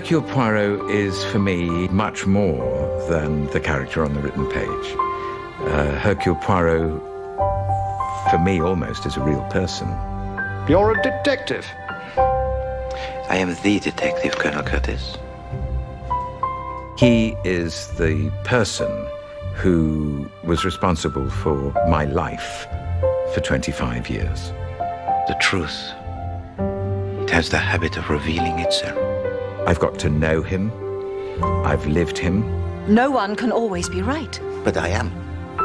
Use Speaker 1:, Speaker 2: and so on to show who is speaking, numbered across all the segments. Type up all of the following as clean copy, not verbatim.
Speaker 1: Hercule Poirot is, for me, much more than the character on the written page. Hercule Poirot, for me, almost is a real person.
Speaker 2: You're a detective.
Speaker 3: I am the detective, Colonel Curtis.
Speaker 1: He is the person who was responsible for my life for 25 years.
Speaker 3: The truth, it has the habit of revealing itself.
Speaker 1: I've got to know him. I've lived him.
Speaker 4: No one can always be right.
Speaker 3: But I am.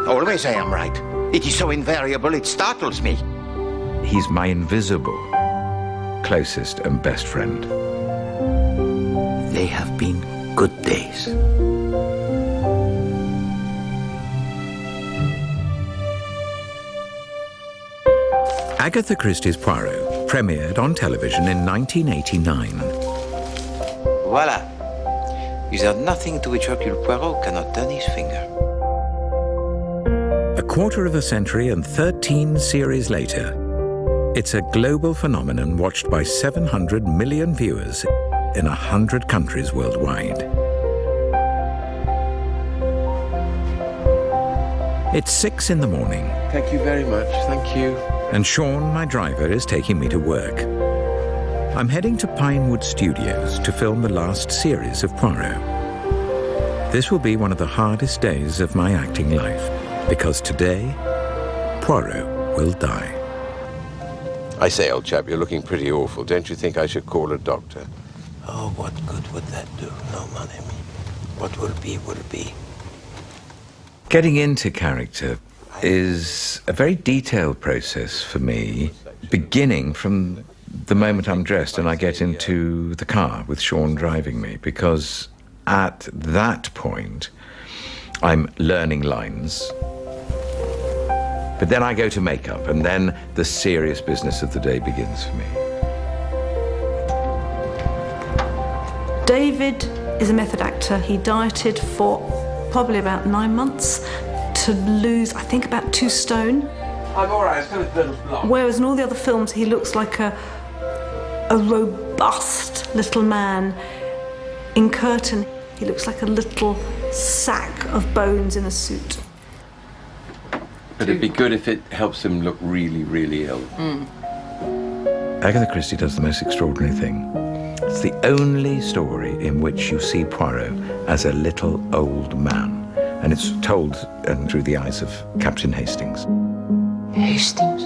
Speaker 3: Always I am right. It is so invariable, it startles me.
Speaker 1: He's my invisible, closest and best friend.
Speaker 3: They have been good days.
Speaker 1: Agatha Christie's Poirot premiered on television in 1989.
Speaker 3: Voila. Is there nothing to which Hercule Poirot cannot turn his finger?
Speaker 1: A quarter of a century and 13 series later, it's a global phenomenon watched by 700 million viewers in 100 countries worldwide. It's 6 in the morning.
Speaker 5: Thank you very much, thank you.
Speaker 1: And Sean, my driver, is taking me to work. I'm heading to Pinewood Studios to film the last series of Poirot. This will be one of the hardest days of my acting life, because today, Poirot will die.
Speaker 5: I say, old chap, you're looking pretty awful. Don't you think I should call a doctor?
Speaker 3: Oh, what good would that do? No, mon ami. What will be, will be.
Speaker 1: Getting into character is a very detailed process for me, beginning from the moment I'm dressed and I get into the car with Sean driving me, because at that point, I'm learning lines. But then I go to makeup, and then the serious business of the day begins for me.
Speaker 6: David is a method actor. He dieted for probably about 9 months to lose, I think, about 2 stone.
Speaker 5: I'm all right, it's got a little block.
Speaker 6: Whereas in all the other films, he looks like a robust little man. In Curtain, he looks like a little sack of bones in a suit.
Speaker 5: But it'd be good if it helps him look really, really ill.
Speaker 1: Agatha Christie does the most extraordinary thing. It's the only story in which you see Poirot as a little old man. And it's told through the eyes of Captain Hastings.
Speaker 3: Hastings?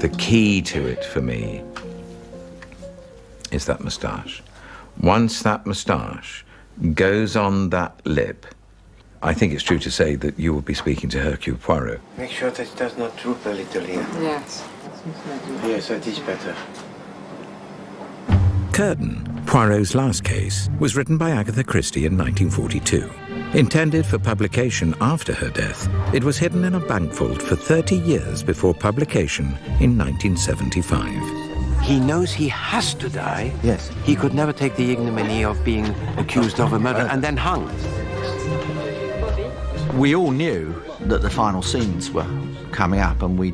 Speaker 1: The key to it for me is that moustache. Once that moustache goes on that lip, I think it's true to say that you will be speaking to Hercule Poirot.
Speaker 3: Make sure that it does not droop a little here.
Speaker 7: Yes.
Speaker 3: Yes, that is better.
Speaker 1: Curtain, Poirot's last case, was written by Agatha Christie in 1942. Intended for publication after her death, it was hidden in a bank vault for 30 years before publication in 1975.
Speaker 3: He knows he has to die.
Speaker 5: Yes.
Speaker 3: He could never take the ignominy of being accused of a murder and then hung.
Speaker 8: We all knew that the final scenes were coming up, and we,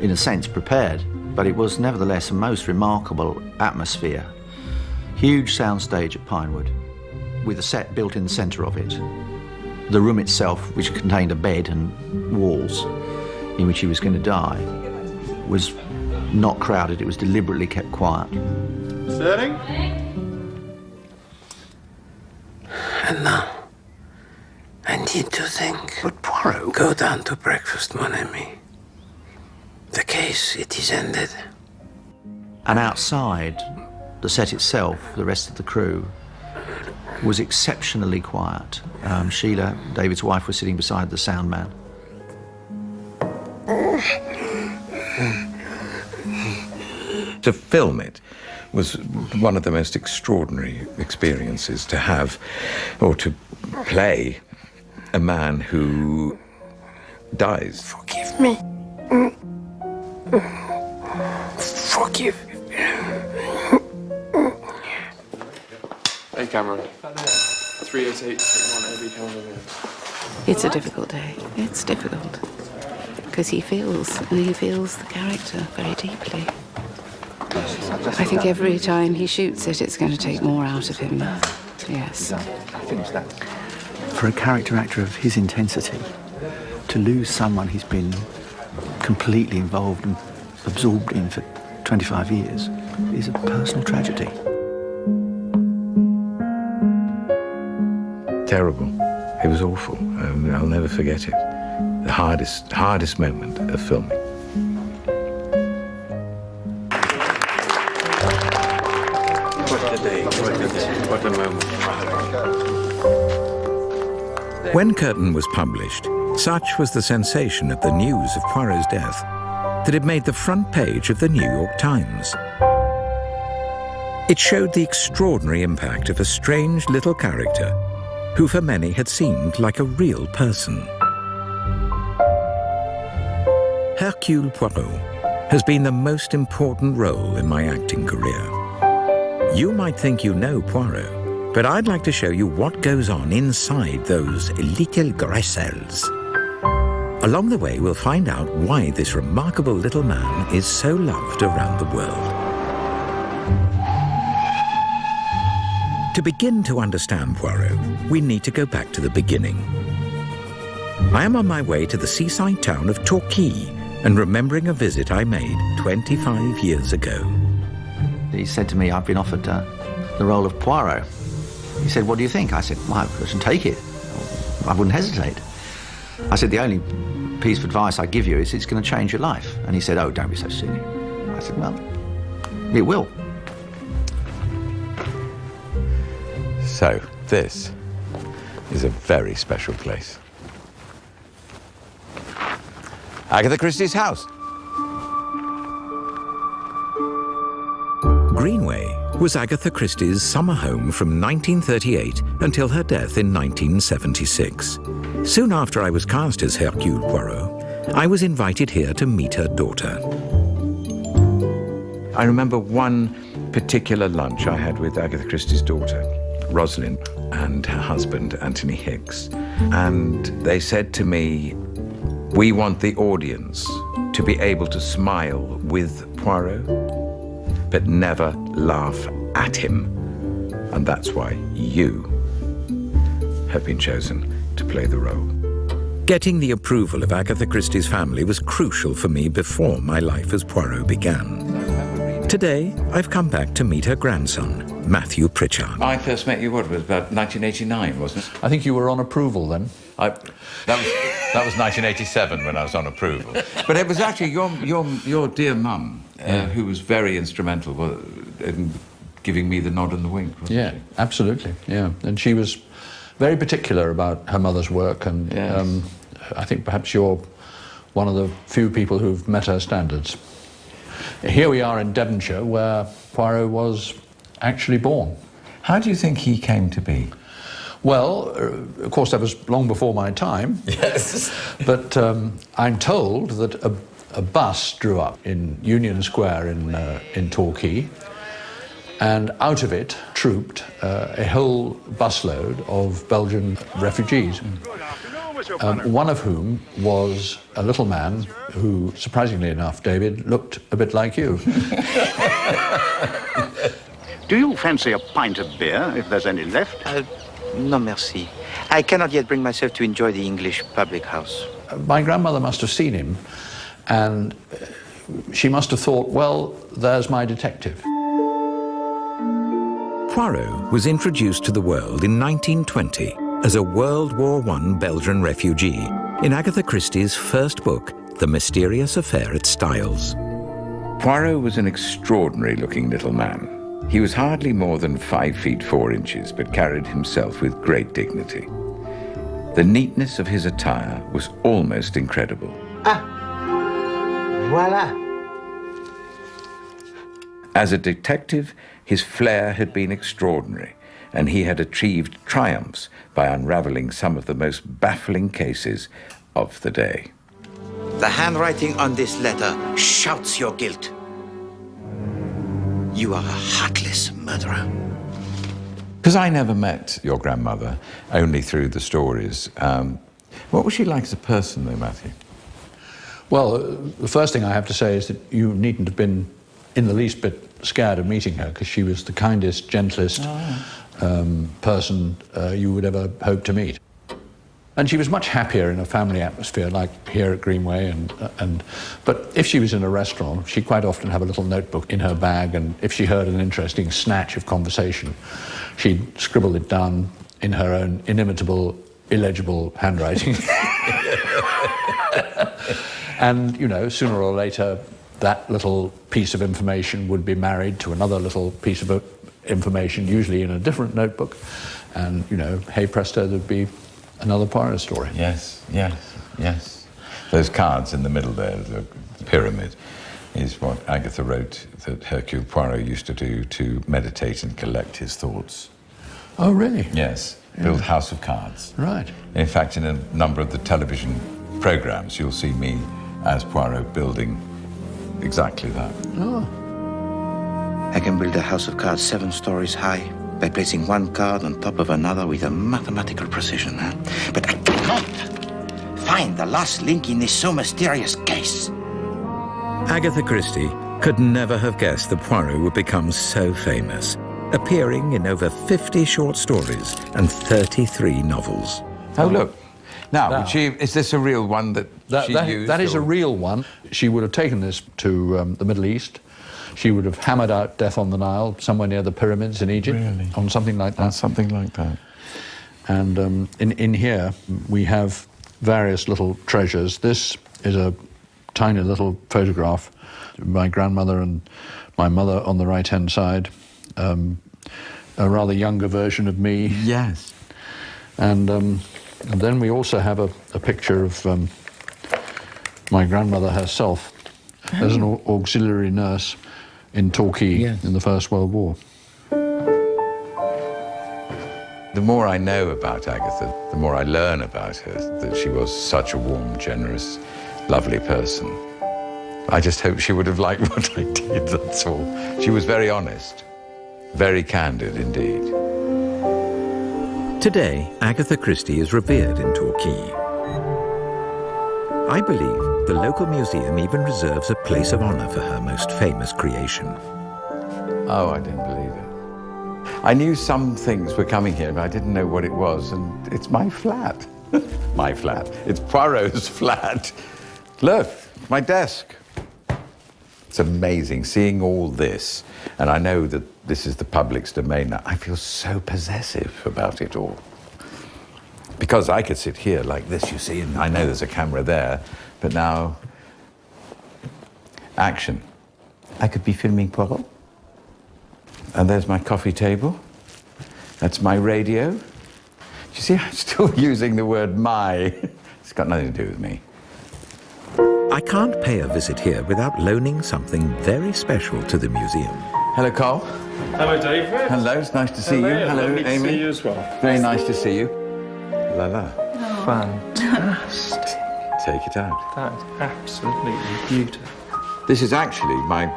Speaker 8: in a sense, prepared. But it was nevertheless a most remarkable atmosphere. Huge soundstage at Pinewood, with a set built in the centre of it. The room itself, which contained a bed and walls in which he was going to die, was not crowded. It was deliberately kept quiet.
Speaker 2: Setting?
Speaker 3: And now, I need to think. But Poirot, go down to breakfast, mon ami. The case, it is ended.
Speaker 8: And outside, the set itself, the rest of the crew, was exceptionally quiet. Sheila, David's wife, was sitting beside the sound man.
Speaker 1: To film it was one of the most extraordinary experiences, to have, or to play, a man who dies.
Speaker 3: Forgive me. Forgive.
Speaker 9: Hey, Cameron. 388, take 1 every camera.
Speaker 7: It's a difficult day. It's difficult. Because he feels the character very deeply. I think every time he shoots it, it's going to take more out of him. Yes.
Speaker 8: For a character actor of his intensity, to lose someone he's been completely involved and absorbed in for 25 years is a personal tragedy.
Speaker 1: Terrible. It was awful. I'll never forget it. The hardest moment of filming.
Speaker 5: What a moment.
Speaker 1: When Curtain was published, such was the sensation at the news of Poirot's death that it made the front page of the New York Times. It showed the extraordinary impact of a strange little character who for many had seemed like a real person. Hercule Poirot has been the most important role in my acting career. You might think you know Poirot, but I'd like to show you what goes on inside those little grecelles. Along the way, we'll find out why this remarkable little man is so loved around the world. To begin to understand Poirot, we need to go back to the beginning. I am on my way to the seaside town of Torquay and remembering a visit I made 25 years ago.
Speaker 8: He said to me, I've been offered the role of Poirot. He said, what do you think? I said, well, I should take it. I wouldn't hesitate. I said, the only piece of advice I give you is it's going to change your life. And he said, oh, don't be so silly. I said, well, it will.
Speaker 5: So, this is a very special place. Agatha Christie's house.
Speaker 1: Greenway was Agatha Christie's summer home from 1938 until her death in 1976. Soon after I was cast as Hercule Poirot, I was invited here to meet her daughter. I remember one particular lunch I had with Agatha Christie's daughter, Rosalind, and her husband, Anthony Hicks. And they said to me, we want the audience to be able to smile with Poirot, but never laugh at him. And that's why you have been chosen to play the role. Getting the approval of Agatha Christie's family was crucial for me before my life as Poirot began. Today, I've come back to meet her grandson, Matthew Pritchard. I first met you, what, it was about 1989, wasn't it?
Speaker 10: I think you were on approval then.
Speaker 1: That was 1987 when I was on approval. But it was actually your dear mum who was very instrumental in giving me the nod and the wink, wasn't she?
Speaker 10: Absolutely, yeah. And she was very particular about her mother's work, and yes. I think perhaps you're one of the few people who've met her standards. Here we are in Devonshire, where Poirot was actually born.
Speaker 1: How do you think he came to be?
Speaker 10: Well, of course, that was long before my time. Yes. But I'm told that a bus drew up in Union Square in Torquay, and out of it trooped a whole busload of Belgian refugees, one of whom was a little man who, surprisingly enough, David, looked a bit like you.
Speaker 2: Do you fancy a pint of beer, if there's any left?
Speaker 11: No, merci. I cannot yet bring myself to enjoy the English public house.
Speaker 10: My grandmother must have seen him, and she must have thought, well, there's my detective.
Speaker 1: Poirot was introduced to the world in 1920 as a World War I Belgian refugee in Agatha Christie's first book, The Mysterious Affair at Styles. Poirot was an extraordinary-looking little man. He was hardly more than 5 feet 4 inches, but carried himself with great dignity. The neatness of his attire was almost incredible.
Speaker 11: Ah, voilà.
Speaker 1: As a detective, his flair had been extraordinary, and he had achieved triumphs by unraveling some of the most baffling cases of the day.
Speaker 11: The handwriting on this letter shouts your guilt. You are a heartless murderer.
Speaker 1: Because I never met your grandmother, only through the stories. What was she like as a person, though, Matthew?
Speaker 10: Well, the first thing I have to say is that you needn't have been in the least bit scared of meeting her because she was the kindest, gentlest person you would ever hope to meet. And she was much happier in a family atmosphere, like here at Greenway. But if she was in a restaurant, she'd quite often have a little notebook in her bag, and if she heard an interesting snatch of conversation, she'd scribble it down in her own inimitable, illegible handwriting. And, you know, sooner or later, that little piece of information would be married to another little piece of information, usually in a different notebook. And, you know, hey presto, there'd be another Poirot story.
Speaker 1: Yes, yes, yes. Those cards in the middle there, the pyramid, is what Agatha wrote that Hercule Poirot used to do to meditate and collect his thoughts.
Speaker 10: Oh, really?
Speaker 1: Yes, build House of Cards.
Speaker 10: Right.
Speaker 1: In fact, in a number of the television programs, you'll see me as Poirot building exactly that.
Speaker 10: Oh.
Speaker 3: I can build a house of cards 7 stories high by placing one card on top of another with a mathematical precision. But I cannot find the last link in this so mysterious case.
Speaker 1: Agatha Christie could never have guessed that Poirot would become so famous, appearing in over 50 short stories and 33 novels. Oh, look. Now, is this a real one that she used?
Speaker 10: That is a real one. She would have taken this to the Middle East. She would have hammered out Death on the Nile, somewhere near the pyramids in Egypt,
Speaker 1: really?
Speaker 10: On something like that.
Speaker 1: On something like that.
Speaker 10: And in here, we have various little treasures. This is a tiny little photograph of my grandmother and my mother on the right-hand side, a rather younger version of me.
Speaker 1: Yes.
Speaker 10: And then we also have a picture of my grandmother herself as an auxiliary nurse in Torquay in the First World War.
Speaker 1: The more I know about Agatha, the more I learn about her, that she was such a warm, generous, lovely person. I just hope she would have liked what I did, that's all. She was very honest, very candid indeed. Today, Agatha Christie is revered in Torquay. I believe the local museum even reserves a place of honor for her most famous creation. Oh, I didn't believe it. I knew some things were coming here, but I didn't know what it was, and it's my flat. My flat. It's Poirot's flat. Look, my desk. It's amazing seeing all this, and I know that this is the public's domain now. I feel so possessive about it all. Because I could sit here like this, you see, and I know there's a camera there, but now, action. I could be filming Poirot. And there's my coffee table. That's my radio. You see, I'm still using the word my. It's got nothing to do with me. I can't pay a visit here without loaning something very special to the museum. Hello, Carl.
Speaker 12: Hello, David.
Speaker 1: Hello, it's nice to see you. Hello,
Speaker 12: lovely
Speaker 1: Amy.
Speaker 12: to see you as well.
Speaker 1: Very nice to see you. La la.
Speaker 12: Fantastic.
Speaker 1: Take it out.
Speaker 12: That's absolutely beautiful.
Speaker 1: This is actually my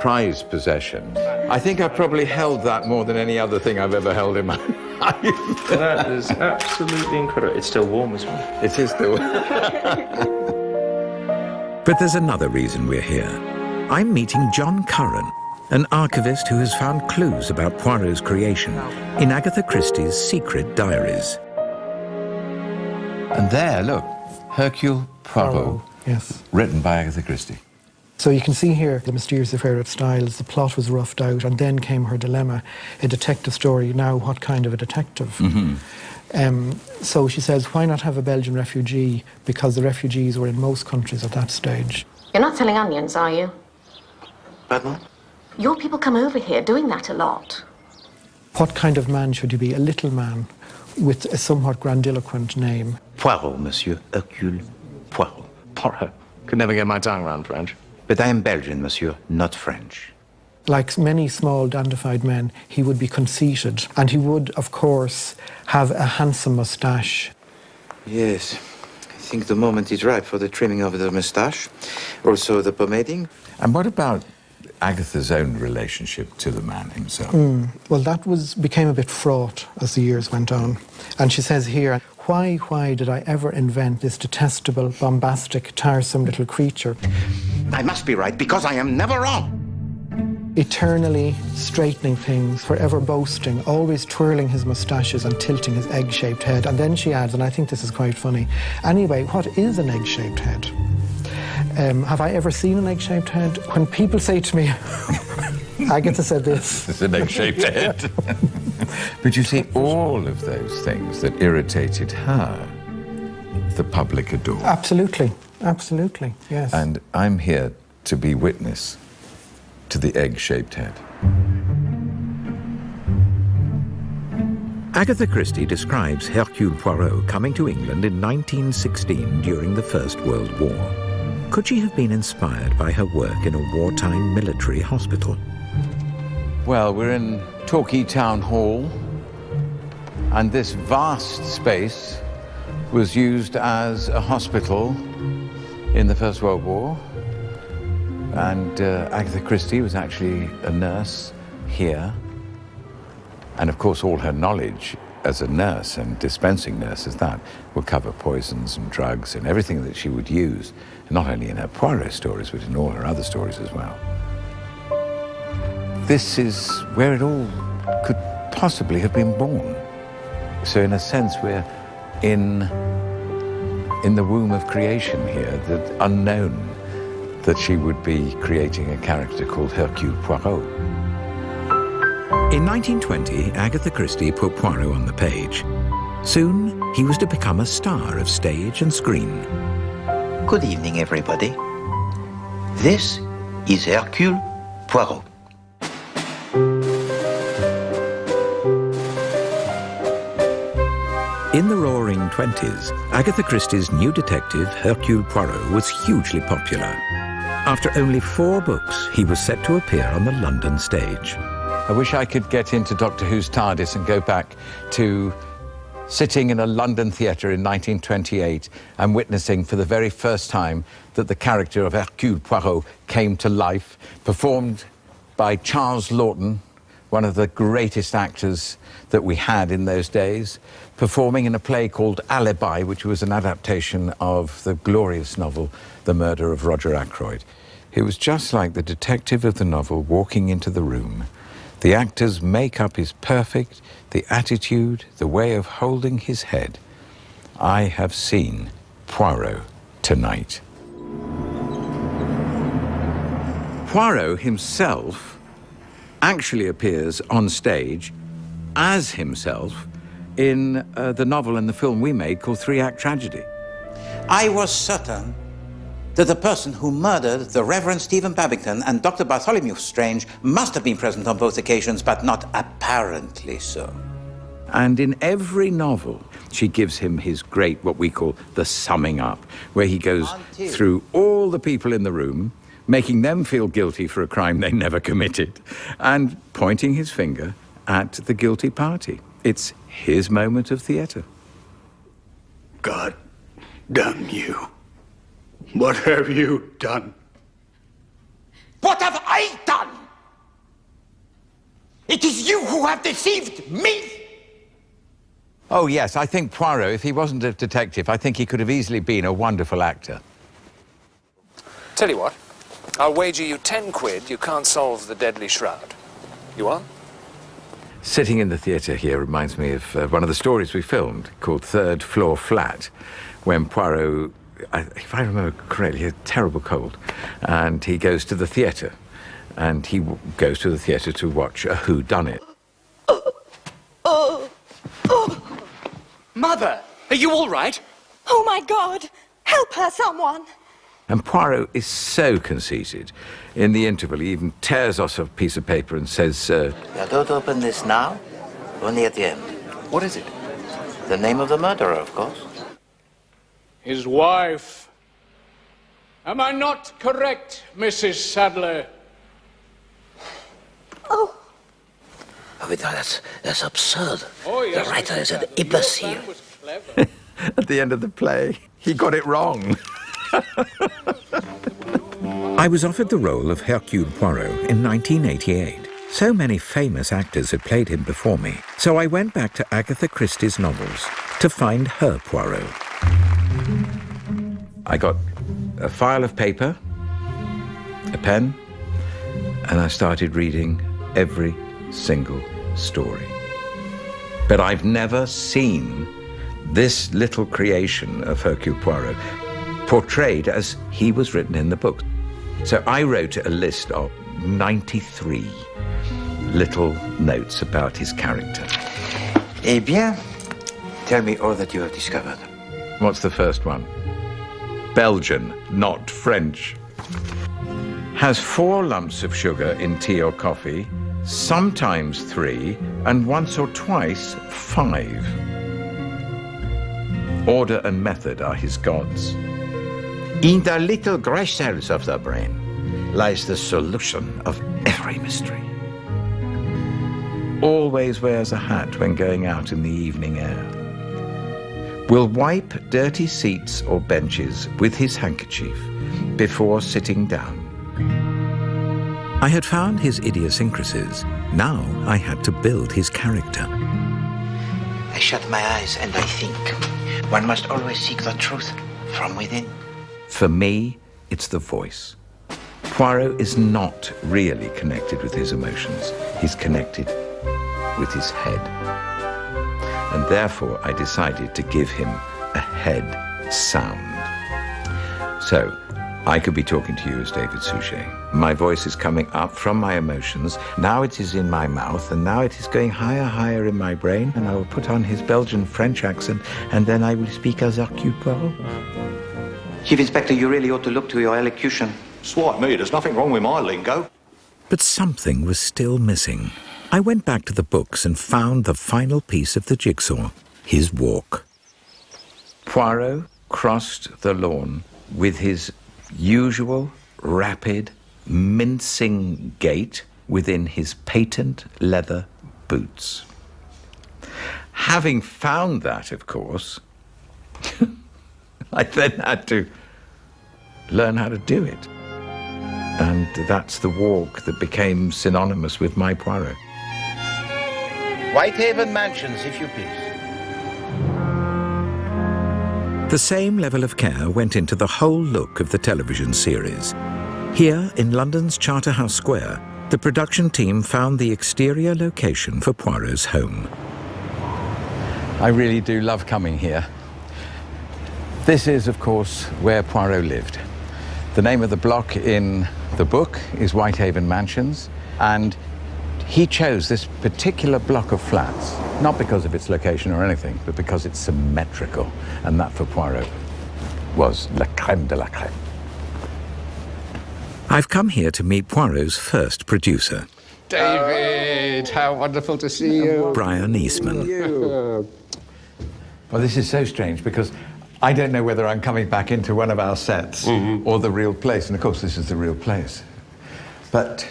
Speaker 1: prized possession. I think I've probably held that more than any other thing I've ever held in my life.
Speaker 12: That is absolutely incredible. It's still warm as well.
Speaker 1: It is still. But there's another reason we're here. I'm meeting John Curran, an archivist who has found clues about Poirot's creation in Agatha Christie's secret diaries. And there, look, Hercule Poirot,
Speaker 13: yes,
Speaker 1: written by Agatha Christie.
Speaker 13: So you can see here the mysterious affair at Styles. The plot was roughed out, and then came her dilemma, a detective story. Now, what kind of a detective? So she says, why not have a Belgian refugee? Because the refugees were in most countries at that stage.
Speaker 14: You're not selling onions, are you?
Speaker 3: Pardon?
Speaker 14: Your people come over here doing that a lot.
Speaker 13: What kind of man should he be? A little man with a somewhat grandiloquent name.
Speaker 3: Poirot, Monsieur Hercule Poirot.
Speaker 12: Poirot. Could never get my tongue around French.
Speaker 3: But I am Belgian, Monsieur, not French.
Speaker 13: Like many small, dandified men, he would be conceited, and he would, of course, have a handsome moustache.
Speaker 3: Yes, I think the moment is ripe for the trimming of the moustache, also the pomading.
Speaker 1: And what about Agatha's own relationship to the man himself?
Speaker 13: Well, that became a bit fraught as the years went on. And she says here, why did I ever invent this detestable, bombastic, tiresome little creature?
Speaker 3: I must be right, because I am never wrong.
Speaker 13: eternally straightening things, forever boasting, always twirling his moustaches and tilting his egg-shaped head. And then she adds, and I think this is quite funny, anyway, what is an egg-shaped head? Have I ever seen an egg-shaped head? When people say to me, Agatha said this.
Speaker 1: It's an egg-shaped head. But you see, all of those things that irritated her, the public adored.
Speaker 13: Absolutely, absolutely, yes.
Speaker 1: And I'm here to be witness to the egg-shaped head. Agatha Christie describes Hercule Poirot coming to England in 1916 during the First World War. Could she have been inspired by her work in a wartime military hospital? Well, we're in Torquay Town Hall, and this vast space was used as a hospital in the First World War. And Agatha Christie was actually a nurse here. And of course, all her knowledge as a nurse and dispensing nurse as that would cover poisons and drugs and everything that she would use, not only in her Poirot stories, but in all her other stories as well. This is where it all could possibly have been born. So in a sense, we're in the womb of creation here, the unknown that she would be creating a character called Hercule Poirot. In 1920, Agatha Christie put Poirot on the page. Soon, he was to become a star of stage and screen.
Speaker 3: Good evening, everybody. This is Hercule Poirot.
Speaker 1: In the Roaring 20s, Agatha Christie's new detective, Hercule Poirot, was hugely popular. After only 4 books, he was set to appear on the London stage. I wish I could get into Doctor Who's TARDIS and go back to sitting in a London theatre in 1928 and witnessing for the very first time that the character of Hercule Poirot came to life, performed by Charles Laughton, one of the greatest actors that we had in those days, performing in a play called Alibi, which was an adaptation of the glorious novel The Murder of Roger Ackroyd. It was just like the detective of the novel walking into the room. The actor's makeup is perfect, the attitude, the way of holding his head. I have seen Poirot tonight. Poirot himself actually appears on stage as himself in the novel and the film we made called 3-Act Tragedy.
Speaker 3: I was certain that the person who murdered the Reverend Stephen Babington and Dr. Bartholomew Strange must have been present on both occasions, but not apparently so.
Speaker 1: And in every novel, she gives him his great, what we call the summing up, where he goes through all the people in the room, making them feel guilty for a crime they never committed, and pointing his finger at the guilty party. It's his moment of theatre.
Speaker 15: God damn you. What have you done?
Speaker 3: What have I done? It is you who have deceived me!
Speaker 1: Oh, yes, I think Poirot, if he wasn't a detective, I think he could have easily been a wonderful actor.
Speaker 16: Tell you what, I'll wager you 10 quid you can't solve the deadly shroud. You on?
Speaker 1: Sitting in the theatre here reminds me of one of the stories we filmed called Third Floor Flat, when Poirot, if I remember correctly, he had a terrible cold, and he goes to the theatre, and he goes to the theatre to watch a whodunit.
Speaker 17: Mother, are you all right?
Speaker 4: Oh, my God! Help her, someone!
Speaker 1: And Poirot is so conceited. In the interval, he even tears off a piece of paper and says,
Speaker 3: You don't open this now, only at the end.
Speaker 16: What is it?
Speaker 3: The name of the murderer, of course.
Speaker 18: His wife. Am I not correct, Mrs. Sadler?
Speaker 3: Oh, that's absurd.
Speaker 18: Oh, yes,
Speaker 3: the writer is an
Speaker 18: Sadler.
Speaker 3: imbecile.
Speaker 1: At the end of the play, he got it wrong. I was offered the role of Hercule Poirot in 1988. So many famous actors had played him before me, so I went back to Agatha Christie's novels to find her Poirot. I got a file of paper, a pen, and I started reading every single story. But I've never seen this little creation of Hercule Poirot portrayed as he was written in the book. So I wrote a list of 93 little notes about his character.
Speaker 3: Eh bien, tell me all that you have discovered.
Speaker 1: What's the first one? Belgian, not French. Has 4 lumps of sugar in tea or coffee, sometimes 3, and once or twice 5. Order and method are his gods.
Speaker 3: In the little gray cells of the brain lies the solution of every mystery.
Speaker 1: Always wears a hat when going out in the evening air. Will wipe dirty seats or benches with his handkerchief before sitting down. I had found his idiosyncrasies. Now I had to build his character.
Speaker 3: I shut my eyes and I think. One must always seek the truth from within.
Speaker 1: For me, it's the voice. Poirot is not really connected with his emotions. He's connected with his head. And therefore, I decided to give him a head sound. So, I could be talking to you as David Suchet. My voice is coming up from my emotions. Now it is in my mouth, and now it is going higher, higher in my brain, and I will put on his Belgian-French accent, and then I will speak as Hercule Poirot.
Speaker 3: Chief Inspector, you really ought to look to your elocution.
Speaker 17: Swipe me, there's nothing wrong with my lingo.
Speaker 1: But something was still missing. I went back to the books and found the final piece of the jigsaw, his walk. Poirot crossed the lawn with his usual rapid, mincing gait within his patent leather boots. Having found that, of course, I then had to learn how to do it. And that's the walk that became synonymous with my Poirot.
Speaker 3: Whitehaven Mansions, if you please.
Speaker 1: The same level of care went into the whole look of the television series. Here, in London's Charterhouse Square, the production team found the exterior location for Poirot's home. I really do love coming here. This is, of course, where Poirot lived. The name of the block in the book is Whitehaven Mansions, and he chose this particular block of flats, not because of its location or anything, but because it's symmetrical, and that for Poirot was la crème de la crème. I've come here to meet Poirot's first producer.
Speaker 5: David, how wonderful to see you.
Speaker 1: Brian Eastman.
Speaker 10: Well, this is so strange because I don't know whether I'm coming back into one of our sets or the real place, and of course this is the real place. But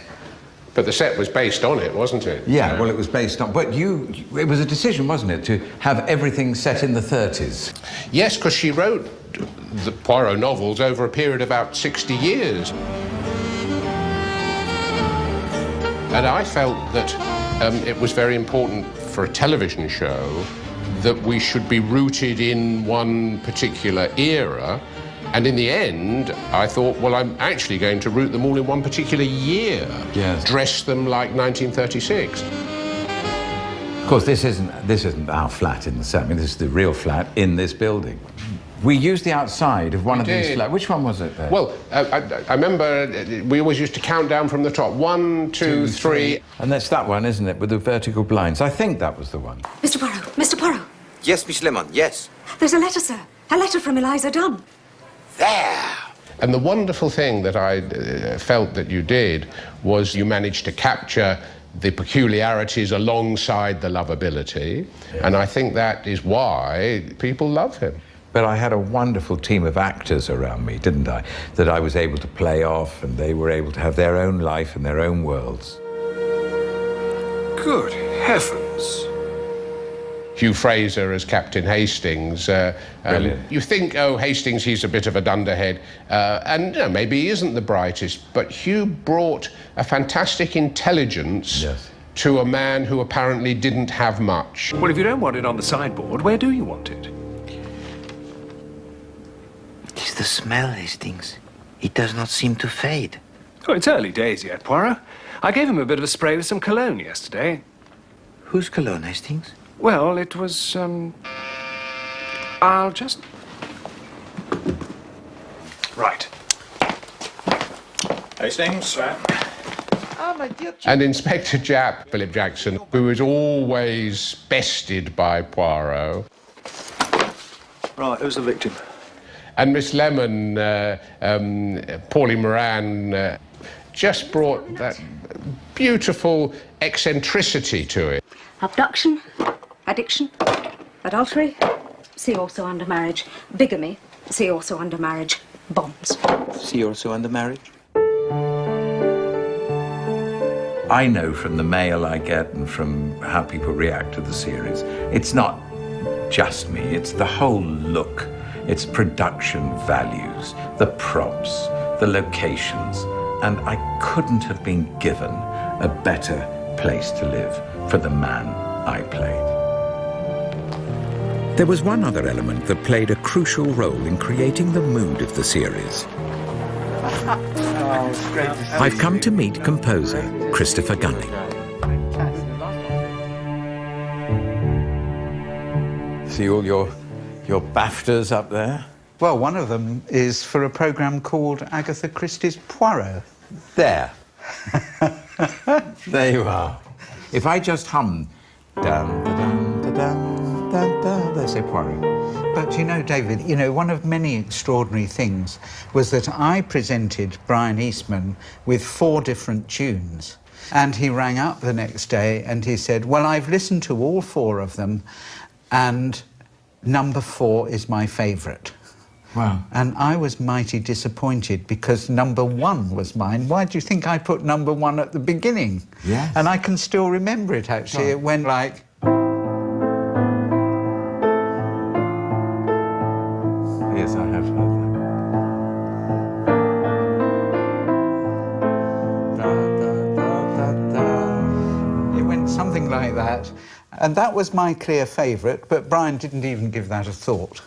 Speaker 5: the set was based on it, wasn't it?
Speaker 10: Yeah, well, it was based on... But it was a decision, wasn't it, to have everything set in the 30s?
Speaker 5: Yes, because she wrote the Poirot novels over a period of about 60 years. And I felt that it was very important for a television show that we should be rooted in one particular era. And in the end, I thought, well, I'm actually going to root them all in one particular year.
Speaker 10: Yes.
Speaker 5: Dress them like 1936.
Speaker 10: Of course, this isn't our flat in the set. I mean, this is the real flat in this building. We used the outside of one of these flats. Which one was it there?
Speaker 5: Well, I remember we always used to count down from the top. 1, 2, 3.
Speaker 10: And that's that one, isn't it, with the vertical blinds? I think that was the one.
Speaker 14: Mr. Poirot, Mr. Poirot.
Speaker 3: Yes, Miss Lemon, yes.
Speaker 14: There's a letter, sir. A letter from Eliza Dunn.
Speaker 3: There!
Speaker 5: And the wonderful thing that I felt that you did was you managed to capture the peculiarities alongside the lovability. Yeah. And I think that is why people love him.
Speaker 10: But I had a wonderful team of actors around me, didn't I? That I was able to play off, and they were able to have their own life and their own worlds.
Speaker 17: Good heavens.
Speaker 5: Hugh Fraser as Captain Hastings. You think, oh, Hastings, he's a bit of a dunderhead. And maybe he isn't the brightest, but Hugh brought a fantastic intelligence to a man who apparently didn't have much.
Speaker 17: Well, if you don't want it on the sideboard, where do you want it?
Speaker 3: It is the smell, Hastings. It does not seem to fade.
Speaker 17: Oh, it's early days yet, Poirot. I gave him a bit of a spray with some cologne yesterday.
Speaker 3: Whose cologne, Hastings?
Speaker 17: Well, it was, I'll just... Right.
Speaker 19: Hastings?
Speaker 5: And Inspector Japp, Philip Jackson, who was always bested by Poirot.
Speaker 19: Right, who's the victim?
Speaker 5: And Miss Lemon, Pauline Moran, just brought that beautiful eccentricity to it.
Speaker 14: Abduction, addiction, adultery, see also under marriage. Bigamy, see also under marriage. Bombs.
Speaker 3: See also under marriage?
Speaker 1: I know from the mail I get and from how people react to the series, it's not just me, it's the whole look. It's production values, the props, the locations, and I couldn't have been given a better place to live for the man I played.
Speaker 20: There was one other element that played a crucial role in creating the mood of the series. I've come to meet composer Christopher Gunning.
Speaker 21: See all your BAFTAs up there?
Speaker 22: Well, one of them is for a programme called Agatha Christie's Poirot.
Speaker 1: There. There you are. If I just hum, dun, dun, dun, dun, dun, dun, they say Poirot.
Speaker 22: But you know, David, you know, one of many extraordinary things was that I presented Brian Eastman with 4 different tunes. And he rang up the next day and he said, well, I've listened to all 4 of them and number 4 is my favourite.
Speaker 1: Wow.
Speaker 22: And I was mighty disappointed because number 1 was mine. Why do you think I put number 1 at the beginning?
Speaker 1: Yes.
Speaker 22: And I can still remember it, actually. It went like...
Speaker 1: Yes, I have heard
Speaker 22: that. It went something like that. And that was my clear favourite, but Brian didn't even give that a thought.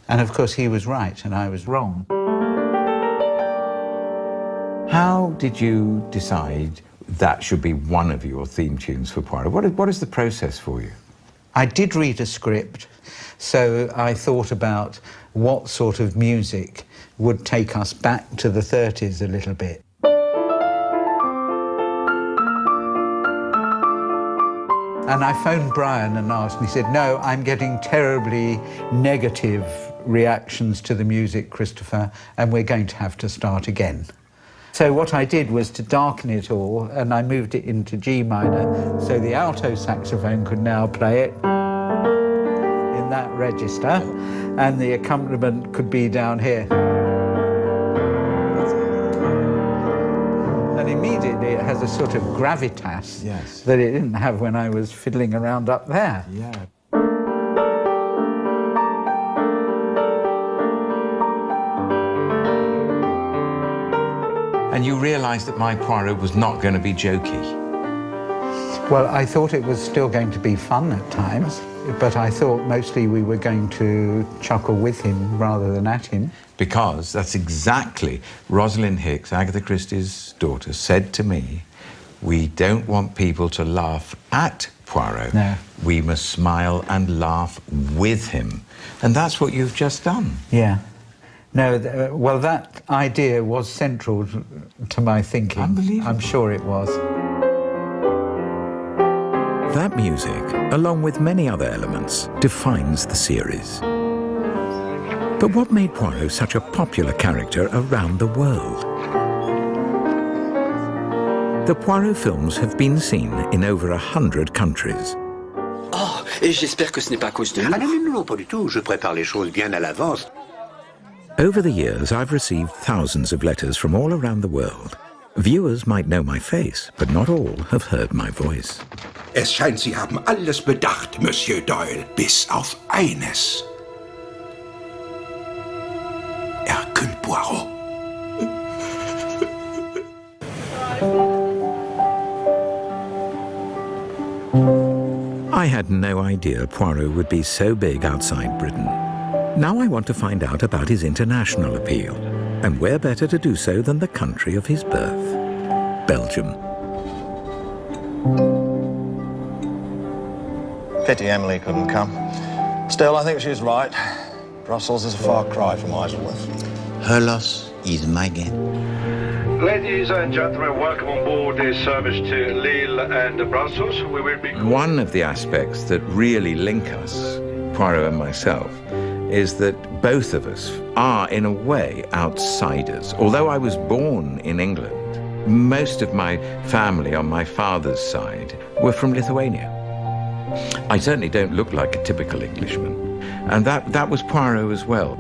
Speaker 22: And of course he was right and I was wrong.
Speaker 1: How did you decide that should be one of your theme tunes for Poirot? What is the process for you?
Speaker 22: I did read a script, so I thought about what sort of music would take us back to the 30s a little bit. And I phoned Brian and asked, and he said, no, I'm getting terribly negative reactions to the music, Christopher, and we're going to have to start again. So what I did was to darken it all, and I moved it into G minor, so the alto saxophone could now play it in that register, and the accompaniment could be down here. And immediately it has a sort of gravitas that it didn't have when I was fiddling around up there.
Speaker 1: Yeah. And you realised that my Poirot was not going to be jokey?
Speaker 22: Well, I thought it was still going to be fun at times, but I thought mostly we were going to chuckle with him rather than at him.
Speaker 1: Because that's exactly Rosalind Hicks, Agatha Christie's daughter, said to me, we don't want people to laugh at Poirot.
Speaker 22: No.
Speaker 1: We must smile and laugh with him. And that's what you've just done.
Speaker 22: Yeah. No, well, that idea was central to my thinking.
Speaker 1: Unbelievable.
Speaker 22: I'm sure it was.
Speaker 20: That music, along with many other elements, defines the series. But what made Poirot such a popular character around the world? The Poirot films have been seen in over 100 countries.
Speaker 23: Oh, et j'espère que ce n'est pas à cause de nous.
Speaker 24: Ah non, non, pas du tout. Je prépare les choses bien à l'avance.
Speaker 20: Over the years, I've received thousands of letters from all around the world. Viewers might know my face, but not all have heard my voice.
Speaker 24: Es scheint, Sie haben alles bedacht, Monsieur Doyle, bis auf eines. Hercule Poirot.
Speaker 20: I had no idea Poirot would be so big outside Britain. Now I want to find out about his international appeal, and where better to do so than the country of his birth. Belgium.
Speaker 6: Pity Emily couldn't come. Still, I think she's right. Brussels is a far cry from Isleworth.
Speaker 3: Her loss is my gain.
Speaker 7: Ladies and gentlemen, welcome on board this service to Lille and Brussels. We will be...
Speaker 1: One of the aspects that really link us, Poirot and myself, is that both of us are, in a way, outsiders. Although I was born in England, most of my family on my father's side were from Lithuania. I certainly don't look like a typical Englishman, and that was Poirot as well.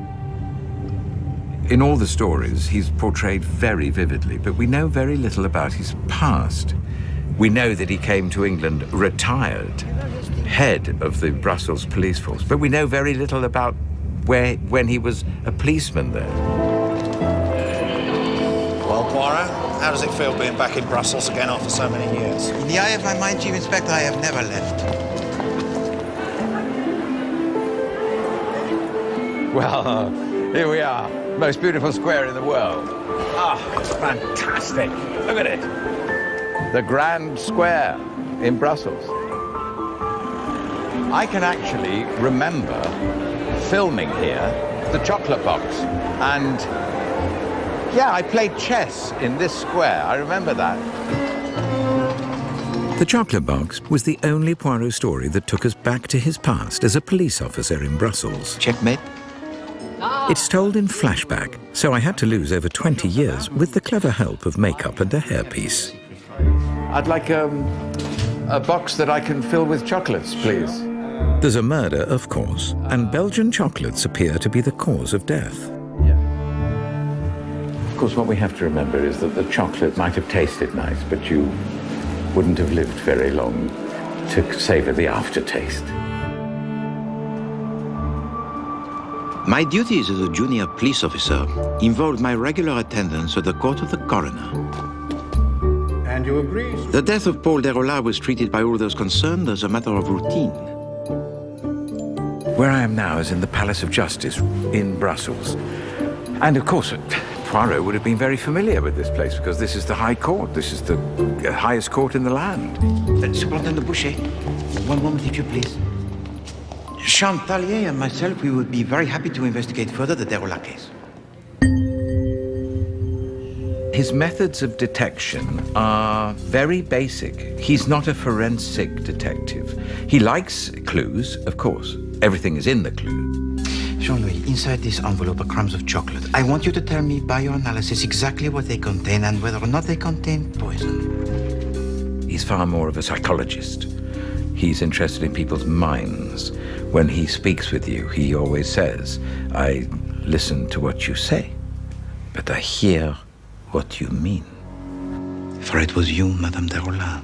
Speaker 1: In all the stories, he's portrayed very vividly, but we know very little about his past. We know that he came to England retired, head of the Brussels police force, but we know very little about when he was a policeman there.
Speaker 6: Well, Poirot, how does it feel being back in Brussels again after so many years?
Speaker 3: In the eye of my mind, Chief Inspector, I have never left.
Speaker 21: Well, here we are. Most beautiful square in the world. Ah, it's fantastic. Look at it. The Grand Square in Brussels. I can actually remember filming here the Chocolate Box. And yeah, I played chess in this square. I remember that.
Speaker 20: The Chocolate Box was the only Poirot story that took us back to his past as a police officer in Brussels.
Speaker 3: Checkmate.
Speaker 20: It's told in flashback, so I had to lose over 20 years with the clever help of makeup and a hairpiece.
Speaker 21: I'd like a box that I can fill with chocolates, please.
Speaker 20: There's a murder, of course, and Belgian chocolates appear to be the cause of death.
Speaker 1: Of course, what we have to remember is that the chocolate might have tasted nice, but you wouldn't have lived very long to savor the aftertaste.
Speaker 3: My duties as a junior police officer involved my regular attendance at the court of the coroner.
Speaker 6: And you agree?
Speaker 3: The death of Paul Derola was treated by all those concerned as a matter of routine.
Speaker 1: Where I am now is in the Palace of Justice in Brussels. And of course, Poirot would have been very familiar with this place because this is the High Court. This is the highest court in the land.
Speaker 3: Superintendent Boucher, one moment if you please. Chantalier and myself, we would be very happy to investigate further the Derola case.
Speaker 1: His methods of detection are very basic. He's not a forensic detective. He likes clues, of course. Everything is in the clue.
Speaker 3: Jean-Louis, inside this envelope are crumbs of chocolate. I want you to tell me by your analysis exactly what they contain and whether or not they contain poison.
Speaker 1: He's far more of a psychologist. He's interested in people's minds. When he speaks with you, he always says, I listen to what you say, but I hear what you mean.
Speaker 3: For it was you, Madame Derola,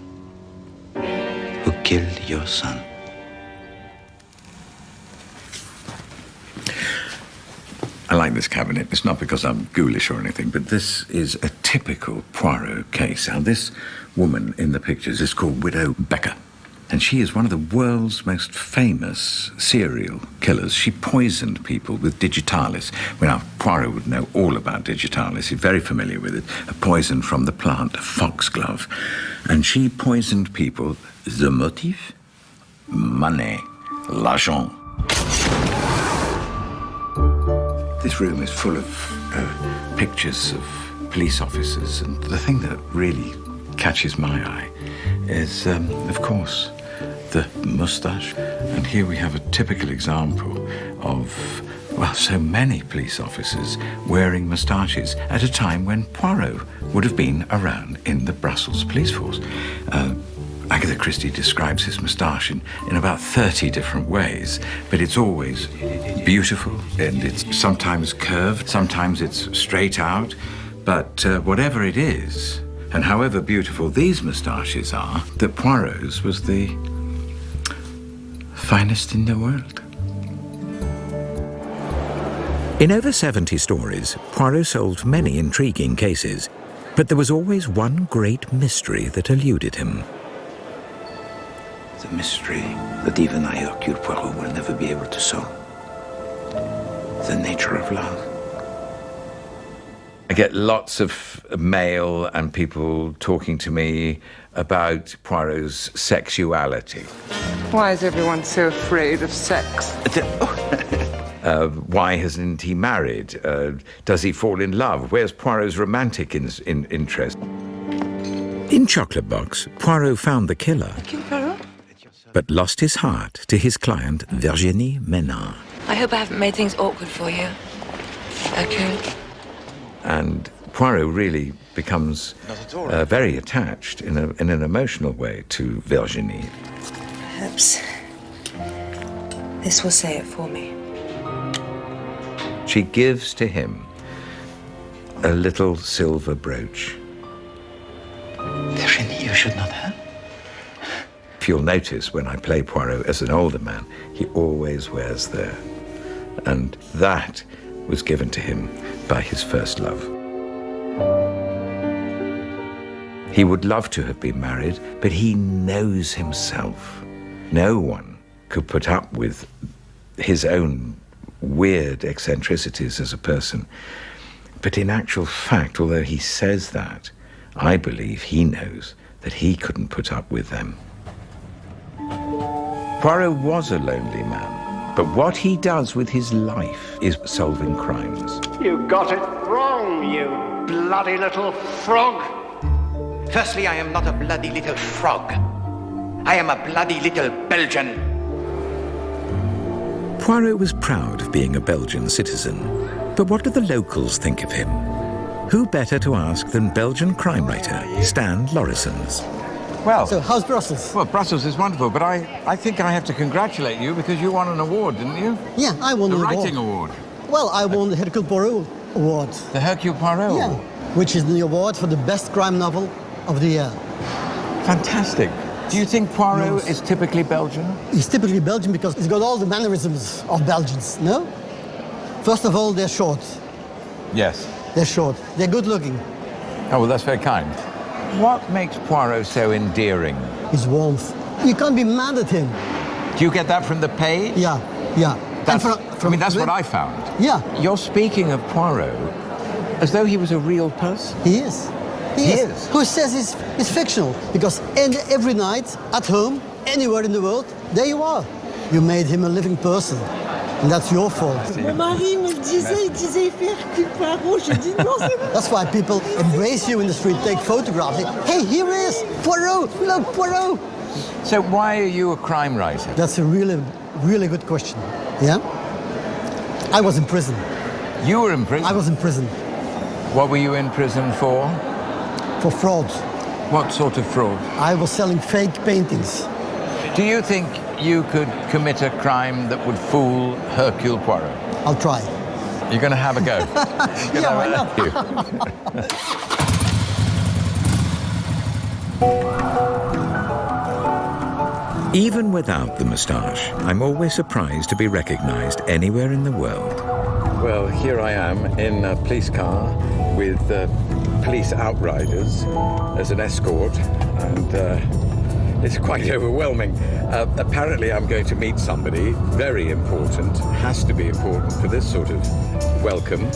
Speaker 3: who killed your son.
Speaker 1: I like this cabinet. It's not because I'm ghoulish or anything, but this is a typical Poirot case. Now, this woman in the pictures is called Widow Becker, and she is one of the world's most famous serial killers. She poisoned people with digitalis. Well, now, Poirot would know all about digitalis. He's very familiar with it. A poison from the plant foxglove. And she poisoned people. The motive? Money. L'argent. This room is full of pictures of police officers, and the thing that really catches my eye is, of course, the moustache. And here we have a typical example of, well, so many police officers wearing moustaches at a time when Poirot would have been around in the Brussels police force. Agatha Christie describes his moustache in about 30 different ways, but it's always beautiful, and it's sometimes curved, sometimes it's straight out, but whatever it is, and however beautiful these moustaches are, that Poirot's was the finest in the world.
Speaker 20: In over 70 stories, Poirot solved many intriguing cases, but there was always one great mystery that eluded him.
Speaker 3: The mystery that even I, Hercule Poirot, will never be able to solve. The nature of love.
Speaker 1: I get lots of mail and people talking to me about Poirot's sexuality.
Speaker 2: Why is everyone so afraid of sex?
Speaker 1: Why hasn't he married? Does he fall in love? Where's Poirot's romantic interest?
Speaker 20: In Chocolate Box, Poirot found the killer, but lost his heart to his client, Virginie Ménard.
Speaker 8: I hope I haven't made things awkward for you, Hercule.
Speaker 1: And Poirot really becomes very attached in an emotional way to Virginie.
Speaker 8: Perhaps this will say it for me.
Speaker 1: She gives to him a little silver brooch.
Speaker 3: Virginie, you should not have.
Speaker 1: If you'll notice, when I play Poirot as an older man, he always wears there. And that was given to him by his first love. He would love to have been married, but he knows himself. No one could put up with his own weird eccentricities as a person. But in actual fact, although he says that, I believe he knows that he couldn't put up with them. Poirot was a lonely man, but what he does with his life is solving crimes.
Speaker 15: You got it wrong, you bloody little frog.
Speaker 3: Firstly, I am not a bloody little frog. I am a bloody little Belgian.
Speaker 20: Poirot was proud of being a Belgian citizen, but what do the locals think of him? Who better to ask than Belgian crime writer Stan Laurisens?
Speaker 21: Well,
Speaker 13: So, how's Brussels?
Speaker 21: well, Brussels is wonderful, but I think I have to congratulate you because you won an award, didn't you?
Speaker 13: Yeah, I won
Speaker 21: The
Speaker 13: an
Speaker 21: writing award.
Speaker 13: Well, I won the Hercule Poirot Award.
Speaker 21: The Hercule Poirot
Speaker 13: Yeah,
Speaker 21: Award.
Speaker 13: which is the award for the best crime novel of the year.
Speaker 21: Fantastic. Do you think Poirot
Speaker 13: Yes.
Speaker 21: is typically Belgian?
Speaker 13: He's typically Belgian because he's got all the mannerisms of Belgians, no? First of all, they're short.
Speaker 21: Yes.
Speaker 13: They're short. They're good looking.
Speaker 21: Oh, well, that's very kind. What makes Poirot so endearing?
Speaker 13: His warmth. You can't be mad at him.
Speaker 21: Do you get that from the page?
Speaker 13: Yeah, yeah.
Speaker 21: That's,
Speaker 13: from
Speaker 21: that's what I found.
Speaker 13: Yeah.
Speaker 21: You're speaking of Poirot as though he was a real person.
Speaker 13: He is. He is. Who says he's fictional? Because every night, at home, anywhere in the world, there you are. You made him a living person. And that's your fault.
Speaker 9: Mon mari me disait, il disait faire Hercule Poirot. Je dis non, c'est bon.
Speaker 13: That's why people embrace you in the street, take photographs. Say, hey, here he is, Poirot, look, Poirot.
Speaker 21: So why are you a crime writer?
Speaker 13: That's a really, really good question. Yeah? I was in prison.
Speaker 21: You were in prison?
Speaker 13: I was in prison.
Speaker 21: What were you in prison for?
Speaker 13: For fraud.
Speaker 21: What sort of fraud?
Speaker 13: I was selling fake paintings.
Speaker 21: Do you think you could commit a crime that would fool Hercule Poirot?
Speaker 13: I'll try.
Speaker 21: You're going to have a go?
Speaker 13: Yeah, why not?
Speaker 20: Even without the moustache, I'm always surprised to be recognized anywhere in the world.
Speaker 1: Well, here I am in a police car with police outriders as an escort, and it's quite overwhelming. Apparently I'm going to meet somebody very important, has to be important for this sort of welcome.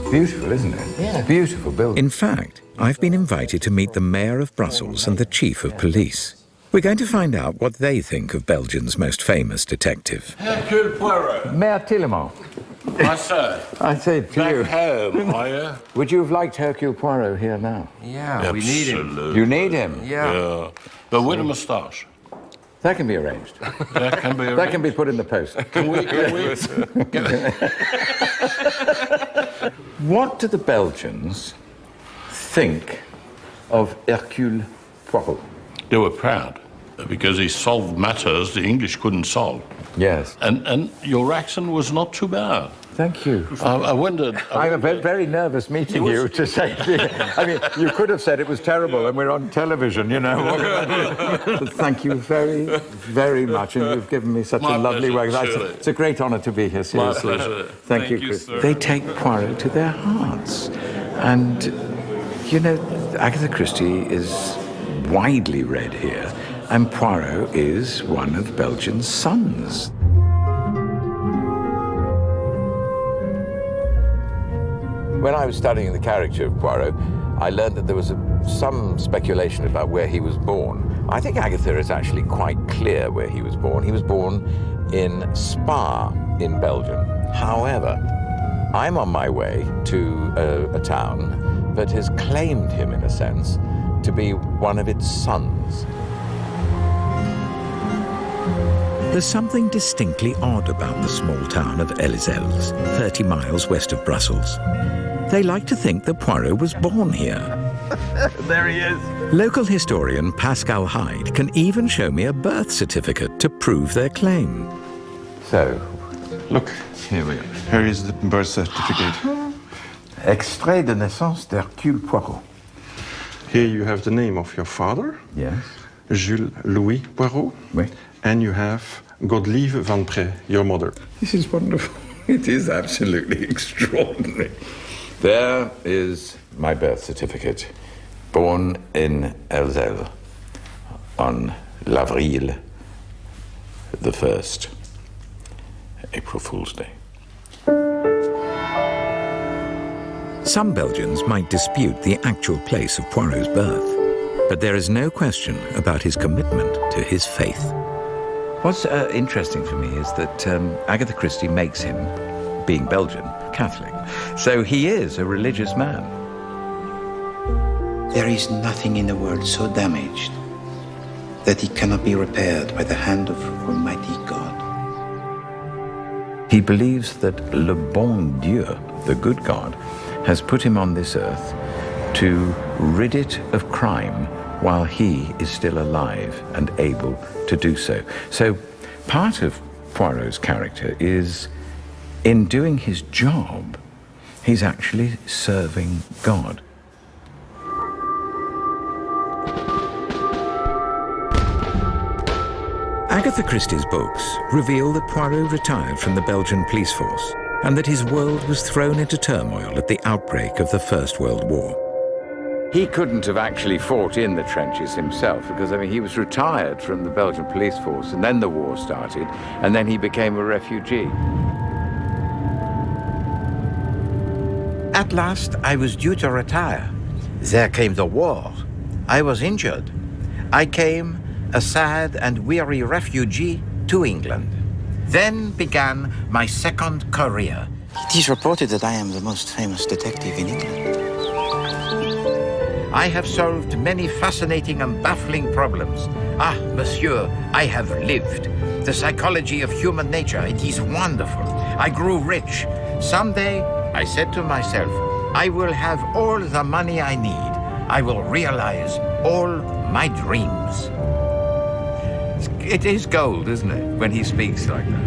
Speaker 1: Beautiful, isn't it?
Speaker 13: Yeah.
Speaker 1: Beautiful building.
Speaker 20: In fact, I've been invited to meet the Mayor of Brussels and the Chief of Police. We're going to find out what they think of Belgium's most famous detective.
Speaker 18: Hercule Poirot.
Speaker 21: Mayor Tillemont.
Speaker 18: My sir.
Speaker 1: I say to you.
Speaker 18: Back home, are you?
Speaker 1: Would you have liked Hercule Poirot here now?
Speaker 12: Yeah, we need him.
Speaker 1: You need him?
Speaker 12: Yeah.
Speaker 18: But with a moustache.
Speaker 1: That can be arranged.
Speaker 18: That can be arranged.
Speaker 1: That can be put in the post. What do the Belgians think of Hercule Poirot?
Speaker 11: They were proud because he solved matters the English couldn't solve.
Speaker 1: Yes.
Speaker 11: And your accent was not too bad.
Speaker 1: Thank you.
Speaker 11: I wondered...
Speaker 1: I'm very nervous meeting you to say... I mean, you could have said it was terrible and we're on television, you know. Thank you very, very much, and you've given me such a lovely work. It's a great honour to be here, seriously.
Speaker 11: My pleasure.
Speaker 1: Thank you, Chris. They take Poirot to their hearts. And, you know, Agatha Christie is widely read here, and Poirot is one of Belgium's sons.
Speaker 21: When I was studying the character of Poirot, I learned that there was some speculation about where he was born. I think Agatha is actually quite clear where he was born. He was born in Spa in Belgium. However, I'm on my way to a town that has claimed him, in a sense, to be one of its sons.
Speaker 20: There's something distinctly odd about the small town of Elizelles, 30 miles west of Brussels. They like to think that Poirot was born here.
Speaker 21: There he is.
Speaker 20: Local historian Pascal Hyde can even show me a birth certificate to prove their claim.
Speaker 21: So,
Speaker 4: look,
Speaker 21: here we are.
Speaker 4: Here is the birth certificate.
Speaker 21: Extrait de naissance d'Hercule Poirot.
Speaker 4: Here you have the name of your father.
Speaker 21: Yes.
Speaker 4: Jules Louis Poirot.
Speaker 21: Oui.
Speaker 4: And you have Godlieve van Prey, your mother.
Speaker 21: This is wonderful. It is absolutely extraordinary. There is my birth certificate. Born in Elzelles on l'Avril the 1st, April Fool's Day.
Speaker 20: Some Belgians might dispute the actual place of Poirot's birth, but there is no question about his commitment to his faith.
Speaker 1: What's interesting for me is that Agatha Christie makes him, being Belgian, Catholic. So he is a religious man.
Speaker 3: There is nothing in the world so damaged that it cannot be repaired by the hand of Almighty God.
Speaker 1: He believes that le bon Dieu, the good God, has put him on this earth to rid it of crime while he is still alive and able to do so. So part of Poirot's character is, in doing his job, he's actually serving God.
Speaker 20: Agatha Christie's books reveal that Poirot retired from the Belgian police force and that his world was thrown into turmoil at the outbreak of the First World War.
Speaker 21: He couldn't have actually fought in the trenches himself because, I mean, he was retired from the Belgian police force and then the war started and then he became a refugee.
Speaker 3: At last, I was due to retire. There came the war. I was injured. I came, a sad and weary refugee, to England. Then began my second career. It is reported that I am the most famous detective in England. I have solved many fascinating and baffling problems. Ah, monsieur, I have lived. The psychology of human nature, it is wonderful. I grew rich. Someday, I said to myself, I will have all the money I need. I will realize all my dreams.
Speaker 1: It is gold, isn't it, when he speaks like that?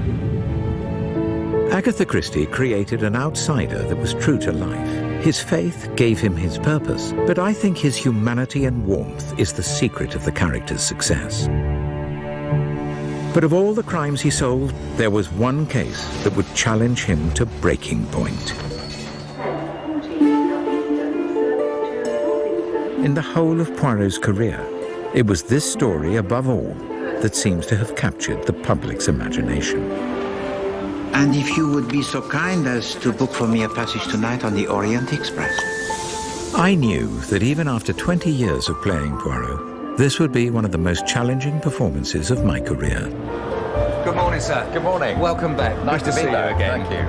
Speaker 20: Agatha Christie created an outsider that was true to life. His faith gave him his purpose, but I think his humanity and warmth is the secret of the character's success. But of all the crimes he solved, there was one case that would challenge him to breaking point. In the whole of Poirot's career, it was this story above all that seems to have captured the public's imagination.
Speaker 3: And if you would be so kind as to book for me a passage tonight on the Orient Express.
Speaker 20: I knew that even after 20 years of playing Poirot, this would be one of the most challenging performances of my career.
Speaker 21: Good morning, sir. Good morning.
Speaker 10: Welcome back.
Speaker 21: Nice to see you again.
Speaker 10: Thank you.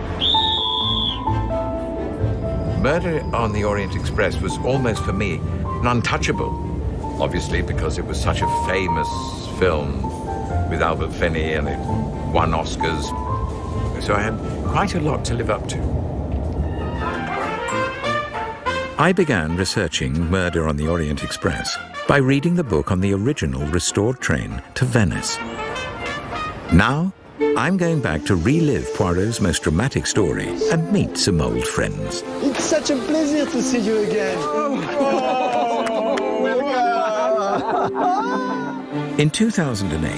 Speaker 1: Murder on the Orient Express was almost, for me, an untouchable. Obviously, because it was such a famous film with Albert Finney and it won Oscars. So I had quite a lot to live up to.
Speaker 20: I began researching Murder on the Orient Express by reading the book on the original restored train to Venice. Now, I'm going back to relive Poirot's most dramatic story and meet some old friends.
Speaker 9: It's such a pleasure to see you again.
Speaker 20: In 2008,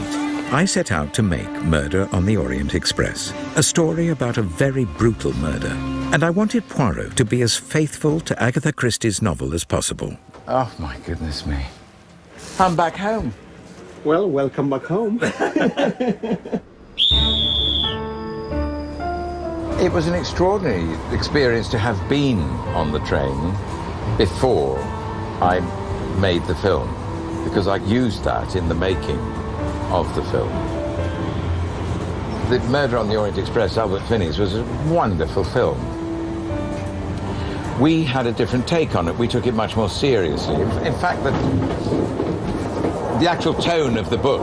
Speaker 20: I set out to make Murder on the Orient Express, a story about a very brutal murder, and I wanted Poirot to be as faithful to Agatha Christie's novel as possible.
Speaker 21: Oh, my goodness me. I'm back home.
Speaker 19: Well, welcome back home.
Speaker 21: It was an extraordinary experience to have been on the train before I made the film, because I used that in the making of the film. The Murder on the Orient Express, Albert Finney's, was a wonderful film. We had a different take on it. We took it much more seriously. In fact, the actual tone of the book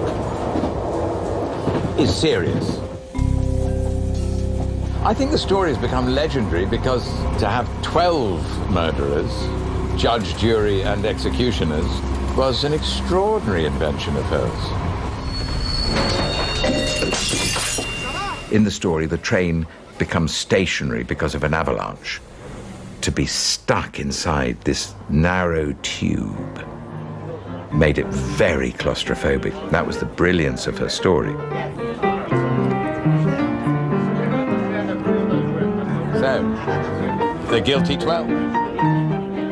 Speaker 21: is serious. I think the story has become legendary because to have 12 murderers, judge, jury, and executioners, was an extraordinary invention of hers.
Speaker 1: In the story, the train becomes stationary because of an avalanche. To be stuck inside this narrow tube made it very claustrophobic. That was the brilliance of her story.
Speaker 21: So, the guilty 12.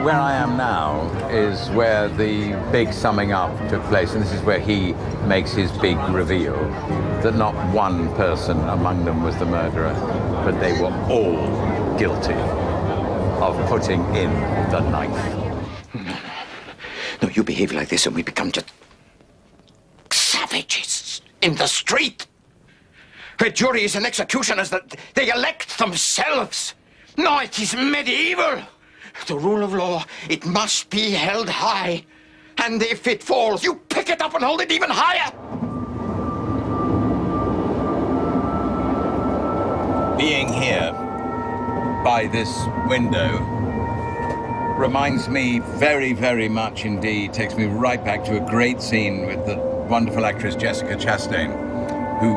Speaker 21: Where I am now is where the big summing up took place, and this is where he makes his big reveal that not one person among them was the murderer, but they were all guilty of putting in the knife.
Speaker 3: No, you behave like this and we become just savages in the street. Where juries and executioners, that they elect themselves. No, it is medieval. The rule of law, it must be held high. And if it falls, you pick it up and hold it even higher.
Speaker 21: Being here by this window reminds me very, very much indeed, takes me right back to a great scene with the wonderful actress Jessica Chastain, who,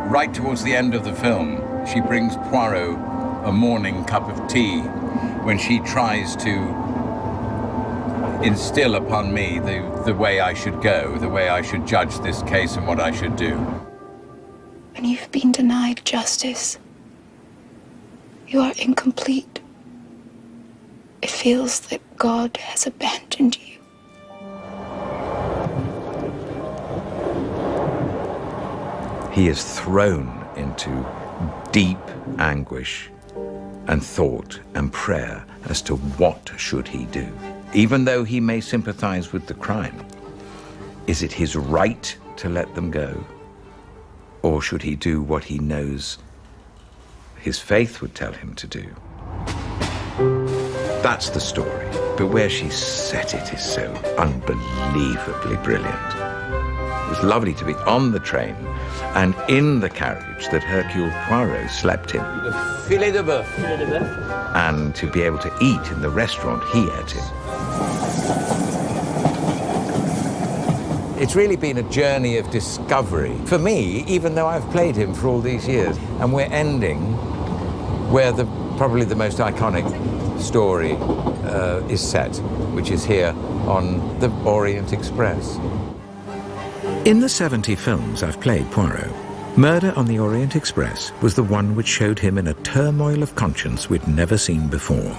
Speaker 21: right towards the end of the film, she brings Poirot a morning cup of tea when she tries to instill upon me the way I should go, the way I should judge this case and what I should do.
Speaker 5: When you've been denied justice, you are incomplete. It feels that God has abandoned you.
Speaker 1: He is thrown into deep anguish and thought and prayer as to what should he do. Even though he may sympathize with the crime, is it his right to let them go? Or should he do what he knows his faith would tell him to do? That's the story. But where she set it is so unbelievably brilliant. It was lovely to be on the train and in the carriage that Hercule Poirot slept in.
Speaker 21: Filet de bœuf.
Speaker 1: And to be able to eat in the restaurant he ate in.
Speaker 21: It's really been a journey of discovery for me, even though I've played him for all these years. And we're ending where probably the most iconic story is set, which is here on the Orient Express.
Speaker 20: In the 70 films I've played Poirot, Murder on the Orient Express was the one which showed him in a turmoil of conscience we'd never seen before,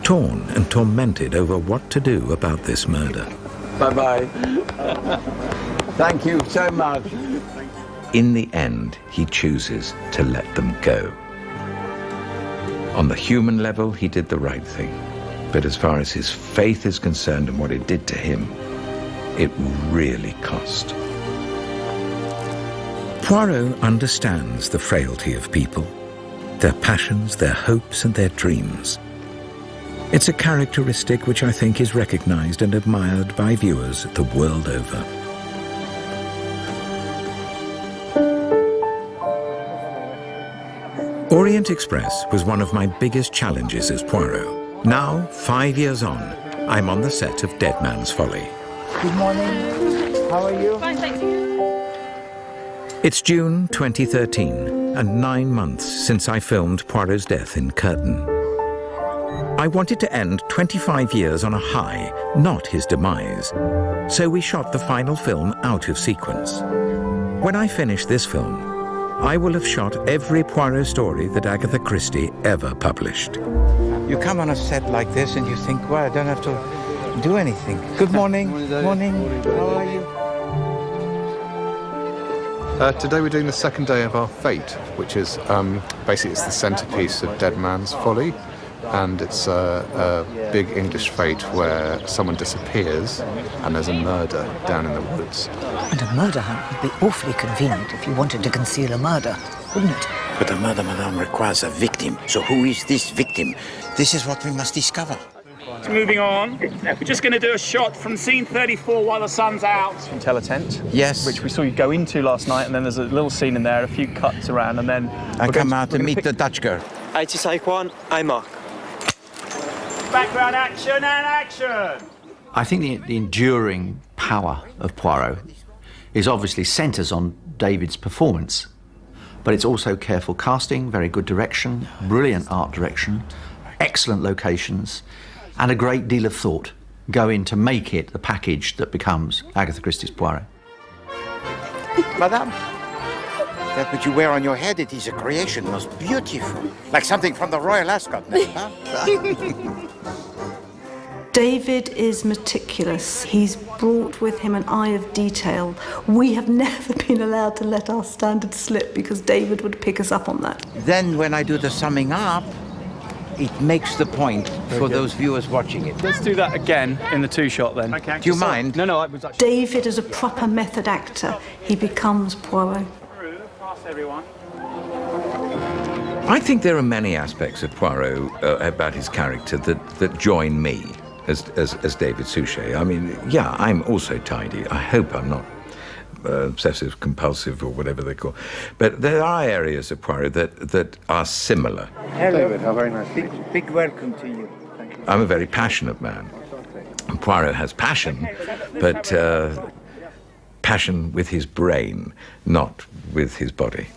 Speaker 20: torn and tormented over what to do about this murder.
Speaker 21: Bye-bye. Thank you so much.
Speaker 1: In the end, he chooses to let them go. On the human level, he did the right thing. But as far as his faith is concerned and what it did to him, it really cost.
Speaker 20: Poirot understands the frailty of people, their passions, their hopes, and their dreams. It's a characteristic which I think is recognized and admired by viewers the world over. Orient Express was one of my biggest challenges as Poirot. Now, 5 years on, I'm on the set of Dead Man's Folly.
Speaker 22: Good morning. How are you?
Speaker 5: Fine, thank you.
Speaker 20: It's June 2013, and 9 months since I filmed Poirot's death in Curtain. I wanted to end 25 years on a high, not his demise. So we shot the final film out of sequence. When I finish this film, I will have shot every Poirot story that Agatha Christie ever published.
Speaker 21: You come on a set like this and you think, well, I don't have to do anything. Good morning. Morning. How are you?
Speaker 10: Today we're doing the second day of our Fate, which is basically it's the centrepiece of Dead Man's Folly, and it's a big English fate where someone disappears and there's a murder down in the woods.
Speaker 14: And a murder hunt would be awfully convenient if you wanted to conceal a murder, wouldn't it?
Speaker 3: But a murder, madame, requires a victim. So who is this victim? This is what we must discover.
Speaker 16: Moving on, we're just going to do a shot from scene 34 while the sun's out.
Speaker 17: Tell a tent.
Speaker 3: Yes.
Speaker 17: Which we saw you go into last night, and then there's a little scene in there, a few cuts around, and then...
Speaker 3: I come out to meet the Dutch girl.
Speaker 17: 86 I mark.
Speaker 16: Background action and action!
Speaker 25: I think the enduring power of Poirot is obviously centres on David's performance, but it's also careful casting, very good direction, brilliant art direction, excellent locations, and a great deal of thought go in to make it the package that becomes Agatha Christie's Poirot.
Speaker 3: Madame, that which you wear on your head, it is a creation, most beautiful. Like something from the Royal Ascot, n'est-ce pas?
Speaker 26: David is meticulous. He's brought with him an eye of detail. We have never been allowed to let our standards slip because David would pick us up on that.
Speaker 3: Then when I do the summing up, it makes the point for those viewers watching it.
Speaker 17: Let's do that again in the two-shot then.
Speaker 3: Okay. Do you mind?
Speaker 17: No, I was actually...
Speaker 26: David is a proper method actor. He becomes Poirot.
Speaker 16: Pass everyone.
Speaker 1: I think there are many aspects of Poirot about his character that join me as David Suchet. I mean, yeah, I'm also tidy. I hope I'm not obsessive compulsive or whatever they call. But there are areas of Poirot that are similar.
Speaker 27: Hello. David, how very nice. Big welcome to you. Thank you.
Speaker 1: I'm a very passionate man. And Poirot has passion, but passion with his brain, not with his body.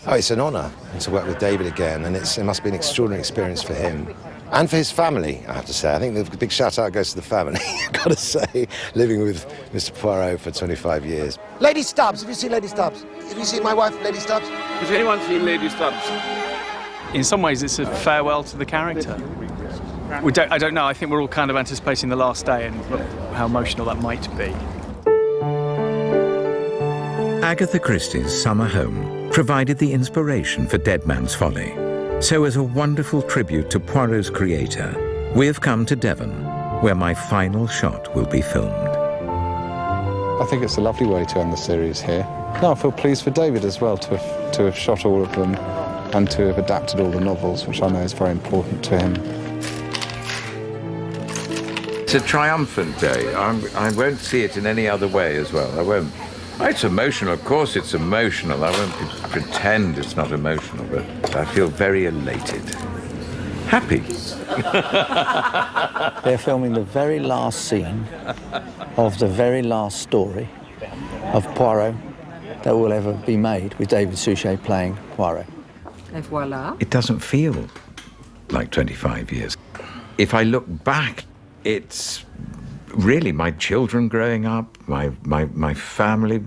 Speaker 28: Oh, it's an honour to work with David again, and it must be an extraordinary experience for him. And for his family, I have to say. I think the big shout-out goes to the family, I've got to say, living with Mr. Poirot for 25 years. Lady Stubbs, have you seen Lady Stubbs? Have you seen my wife, Lady Stubbs?
Speaker 16: Has anyone seen Lady Stubbs?
Speaker 17: In some ways, it's a farewell to the character. I don't know, I think we're all kind of anticipating the last day and how emotional that might be.
Speaker 20: Agatha Christie's summer home provided the inspiration for Dead Man's Folly. So as a wonderful tribute to Poirot's creator, we have come to Devon, where my final shot will be filmed.
Speaker 10: I think it's a lovely way to end the series here. No, I feel pleased for David as well to have shot all of them and to have adapted all the novels, which I know is very important to him.
Speaker 1: It's a triumphant day. I won't see it in any other way as well. I won't. It's emotional, of course it's emotional. I won't pretend it's not emotional, but I feel very elated. Happy.
Speaker 25: They're filming the very last scene of the very last story of Poirot that will ever be made, with David Suchet playing Poirot.
Speaker 2: Et voilà.
Speaker 1: It doesn't feel like 25 years. If I look back, it's really my children growing up, my family,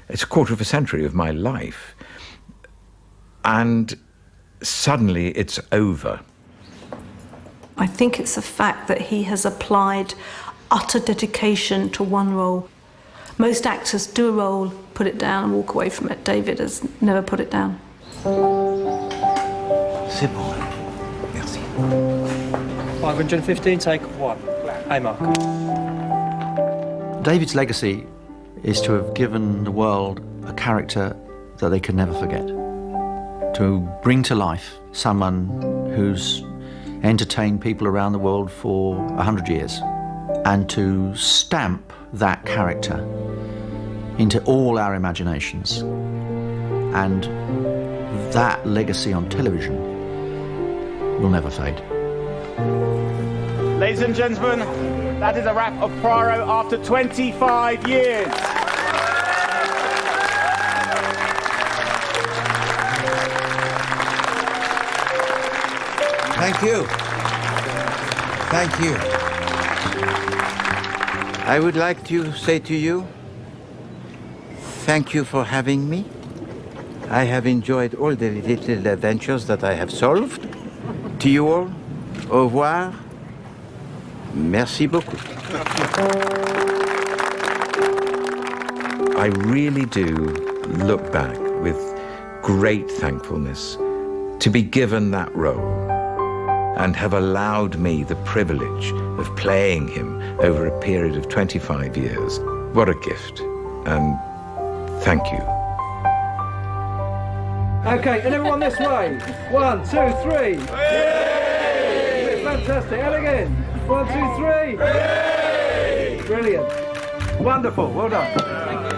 Speaker 1: it's a quarter of a century of my life. And suddenly it's over.
Speaker 26: I think it's the fact that he has applied utter dedication to one role. Most actors do a role, put it down and walk away from it. David has never put it down.
Speaker 3: C'est bon. Merci.
Speaker 17: 515, take one. Hey, Mark.
Speaker 25: David's legacy is to have given the world a character that they can never forget. To bring to life someone who's entertained people around the world for 100 years, and to stamp that character into all our imaginations. And that legacy on television will never fade.
Speaker 16: Ladies and gentlemen, that is a wrap of Poirot after 25 years.
Speaker 3: Thank you. Thank you. I would like to say to you, thank you for having me. I have enjoyed all the little adventures that I have solved. To you all, au revoir. Merci beaucoup.
Speaker 1: I really do look back with great thankfulness to be given that role and have allowed me the privilege of playing him over a period of 25 years. What a gift, and thank you.
Speaker 6: Okay, and everyone this way. 1, 2, 3. Yay! Fantastic. And again. 1, 2, 3. Yay! Brilliant. Wonderful. Well done.